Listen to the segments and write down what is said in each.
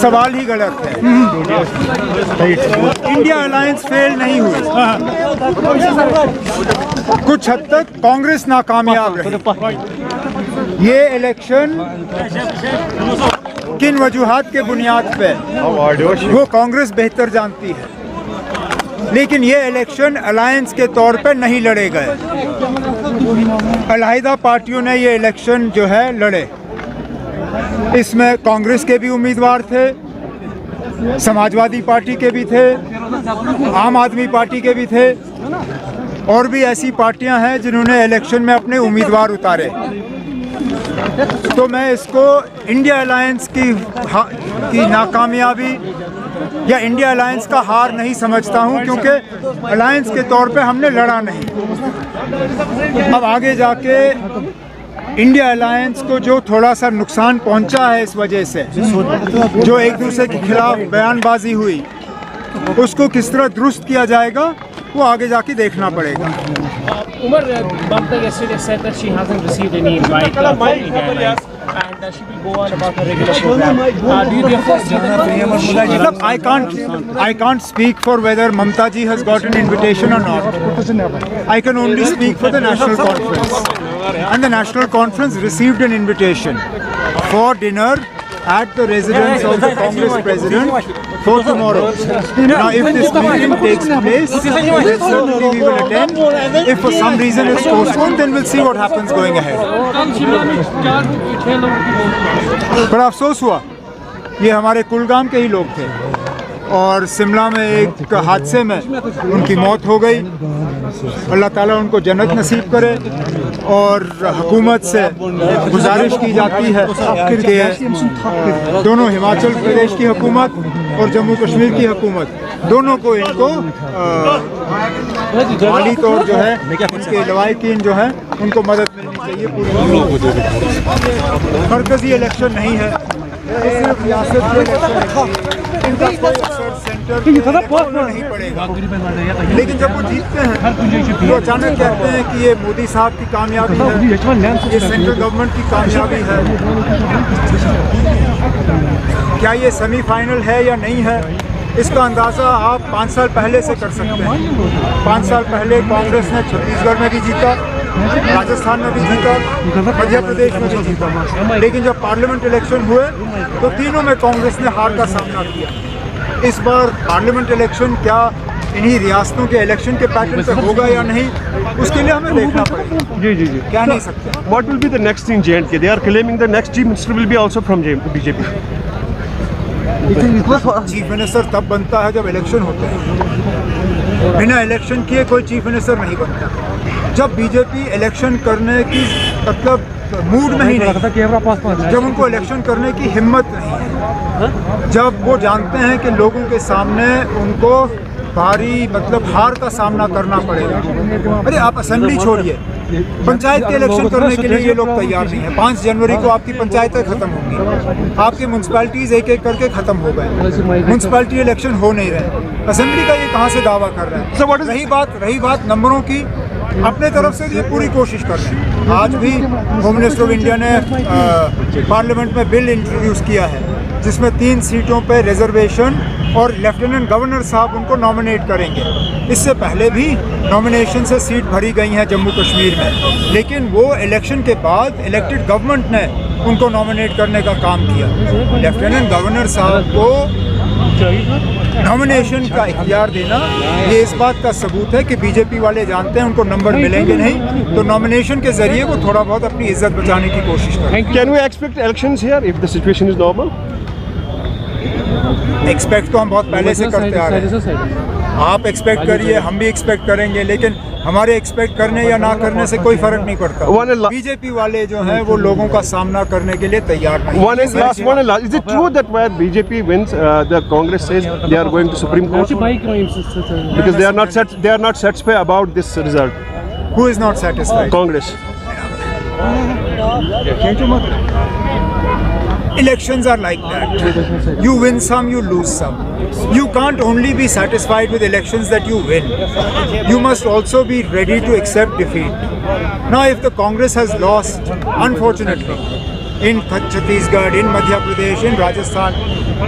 सवाल ही गलत है। इंडिया अलायंस फेल नहीं हुई, कुछ हद तक कांग्रेस नाकामयाब रही। ये इलेक्शन किन वजूहात के बुनियाद पे वो कांग्रेस बेहतर जानती है, लेकिन ये इलेक्शन अलायंस के तौर पे नहीं लड़े गए। अलहदा पार्टियों ने ये इलेक्शन जो है लड़े। इसमें कांग्रेस के भी उम्मीदवार थे, समाजवादी पार्टी के भी थे, आम आदमी पार्टी के भी थे, और भी ऐसी पार्टियां हैं जिन्होंने इलेक्शन में अपने उम्मीदवार उतारे। तो मैं इसको इंडिया अलायंस की नाकामयाबी या इंडिया अलायंस का हार नहीं समझता हूं, क्योंकि अलायंस के तौर पे हमने लड़ा नहीं। अब आगे जाके इंडिया अलायंस को जो थोड़ा सा नुकसान पहुंचा है इस वजह से, जो एक दूसरे के खिलाफ बयानबाजी हुई, उसको किस तरह दुरुस्त किया जाएगा वो आगे जाके देखना पड़ेगा। Umar, Mamta yesterday said that she hasn't received any invite from India Airlines and she will go on about her regular program. Do you therefore Look, I can't speak for whether Mamta ji has got an invitation or not. I can only speak for the National Conference. And the National Conference received an invitation for dinner at the residence of the Congress President for tomorrow. Now, if this meeting takes place, then certainly we will attend. If for some reason it's postponed, then we'll see what happens going ahead. बड़ा अफसोस हुआ, ये हमारे कुलगाम के ही लोग थे और शिमला में एक हादसे में उनकी मौत हो गई। अल्लाह ताला उनको जन्नत नसीब करे। और हुकूमत से गुजारिश की जाती है कि दोनों हिमाचल प्रदेश की हुकूमत और जम्मू कश्मीर की हुकूमत दोनों को इनको माली तौर जो है उनके लवाहिकीन जो है उनको मदद मिलनी चाहिए पूरी। मरकजी इलेक्शन नहीं है, सिर्फ रियासत के इलेक्शन, इनका कोई असर सेंटर नहीं पड़ेगा। लेकिन जब वो जीतते हैं तो अचानक कहते हैं कि ये मोदी साहब की कामयाबी है, ये सेंट्रल गवर्नमेंट की कामयाबी है। क्या ये सेमीफाइनल है या नहीं है, इसका अंदाज़ा आप 5 साल पहले से कर सकते हैं। 5 साल पहले कांग्रेस ने छत्तीसगढ़ में भी जीता, राजस्थान में भी जीता, मध्य प्रदेश में भी जीता, लेकिन जब पार्लियामेंट इलेक्शन हुए तो तीनों में कांग्रेस ने हार का सामना किया। इस बार पार्लियामेंट इलेक्शन क्या इन्हीं रियासतों के इलेक्शन के पैटर्न पे होगा या नहीं, उसके लिए हमें देखना पड़ेगा। जी क्या नहीं सकते। What will be the next in J&K? They are claiming the next chief minister will be also from BJP. Chief minister तब बनता है जब इलेक्शन होते हैं। बिना इलेक्शन किए कोई चीफ मिनिस्टर नहीं बनता। जब बीजेपी इलेक्शन करने की मतलब मूड में ही नहीं, जब उनको इलेक्शन करने की हिम्मत नहीं है, जब वो जानते हैं कि लोगों के सामने उनको भारी मतलब हार का सामना करना पड़ेगा। अरे आप असेंबली छोड़िए, पंचायत के इलेक्शन करने के लिए ये लोग तैयार नहीं है। 5 जनवरी को आपकी पंचायतें खत्म होंगी, आपकी म्यूनसिपैलिटीज एक एक करके खत्म हो गए, म्यूनसिपैलिटी इलेक्शन हो नहीं रहे। असेंबली का ये कहाँ से दावा कर रहे हैं। रही बात नंबरों की, अपने तरफ से ये पूरी कोशिश कर रहे हैं। आज भी होम मिनिस्टर ऑफ इंडिया ने पार्लियामेंट में बिल इंट्रोड्यूस किया है जिसमें 3 सीटों पे रिजर्वेशन और लेफ्टिनेंट गवर्नर साहब उनको नॉमिनेट करेंगे। इससे पहले भी नॉमिनेशन से सीट भरी गई हैं जम्मू कश्मीर में, लेकिन वो इलेक्शन के बाद इलेक्टेड गवर्नमेंट ने उनको नॉमिनेट करने का काम किया। लेफ्टिनेंट गवर्नर साहब को नॉमिनेशन का इख्तियार देना ये इस बात का सबूत है कि बीजेपी वाले जानते हैं उनको नंबर मिलेंगे नहीं, तो नॉमिनेशन के जरिए वो थोड़ा बहुत अपनी इज्जत बचाने की कोशिश करें। Can we expect elections here if the situation is normal? Expect तो हम बहुत पहले से करते आ रहे हैं। आप एक्सपेक्ट करिए, हम भी एक्सपेक्ट करेंगे, लेकिन हमारे एक्सपेक्ट करने या ना करने से कोई फर्क नहीं पड़ता। बीजेपी वाले जो हैं वो लोगों का सामना करने के लिए तैयार नहीं। One is it true that where BJP wins, the Congress says they are going to Supreme Court because they are not satisfied about this result? Who is not satisfied? Congress. Elections are like that. You win some, you lose some. You can't only be satisfied with elections that you win. You must also be ready to accept defeat. Now, if the Congress has lost, unfortunately, in Chhattisgarh, in Madhya Pradesh, in Rajasthan.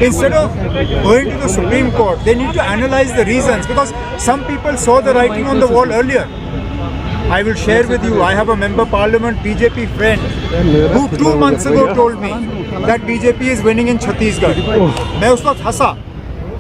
Instead of going to the Supreme Court, they need to analyze the reasons, because some people saw the writing on the wall earlier. I will share with you, I have a member parliament BJP friend who 2 months ago told me that BJP is winning in Chhattisgarh. मैं उस वक्त हंसा,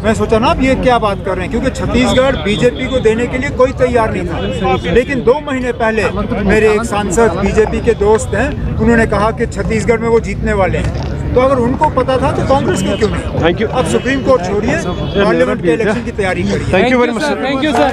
मैं सोचा ना अब ये क्या बात कर रहे हैं, क्योंकि छत्तीसगढ़ बीजेपी को देने के लिए कोई तैयार नहीं था। लेकिन 2 महीने पहले मेरे एक सांसद बीजेपी के दोस्त हैं, उन्होंने कहा कि छत्तीसगढ़ में वो जीतने वाले हैं। तो अगर उनको पता था तो कांग्रेस को क्यों नहीं? Thank you. अब सुप्रीम कोर्ट छोड़िए, पार्लियामेंट के इलेक्शन की तैयारी करिए। Thank you very much. Thank you, sir.